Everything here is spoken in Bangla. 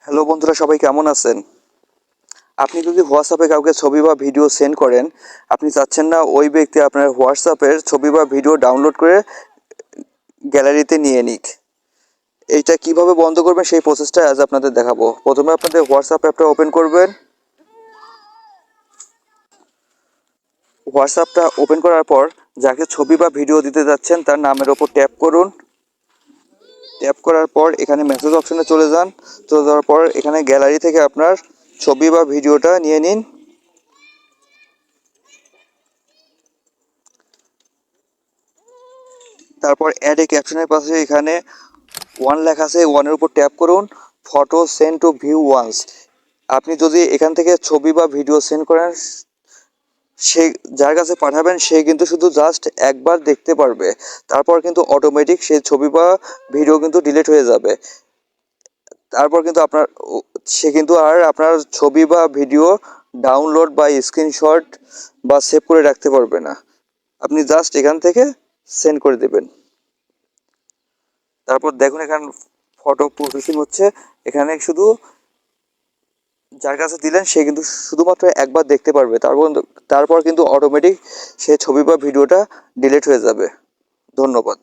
হ্যালো বন্ধুরা, সবাই কেমন আছেন? আপনি যদি হোয়াটসঅ্যাপে কাউকে ছবি বা ভিডিও সেন্ড করেন, আপনি চাচ্ছেন না ওই ব্যক্তি আপনার হোয়াটসঅ্যাপের ছবি বা ভিডিও ডাউনলোড করে গ্যালারিতে নিয়ে নিক। এইটা কিভাবে বন্ধ করবেন সেই প্রসেসটা আজ আপনাদের দেখাবো। প্রথমে আপনাদের হোয়াটসঅ্যাপ অ্যাপটা ওপেন করবেন। হোয়াটসঅ্যাপটা ওপেন করার পর যাকে ছবি বা ভিডিও দিতে যাচ্ছেন তার নামের ওপর ট্যাপ করুন। ট্যাপ করার পর এখানে মেসেজ অপশনে চলে যান। চলে যাওয়ার পর এখানে গ্যালারি থেকে আপনার ছবি বা ভিডিওটা নিয়ে নিন। তারপর অ্যাড এ ক্যাপশনের পাশে এখানে ওয়ান লেখা আছে, ওয়ানের উপর ট্যাপ করুন। Photo send to view once. আপনি যদি এখান থেকে ছবি বা ভিডিও সেন্ড করেন, সে যার কাছে পাঠাবেন সে কিন্তু শুধু জাস্ট একবার দেখতে পারবে। তারপর কিন্তু অটোমেটিক সেই ছবি বা ভিডিও কিন্তু ডিলিট হয়ে যাবে। তারপর কিন্তু সে কিন্তু আর আপনার ছবি বা ভিডিও ডাউনলোড বা স্ক্রিনশট বা সেভ করে রাখতে পারবে না। আপনি জাস্ট এখান থেকে সেন্ড করে দেবেন। তারপর দেখুন এখানে ফটো প্রসেসিং হচ্ছে। এখানে শুধু যার কাছে দিলেন সে কিন্তু শুধুমাত্র একবার দেখতে পারবে। তারপর কিন্তু অটোমেটিক সে ছবি বা ভিডিওটা ডিলিট হয়ে যাবে। ধন্যবাদ।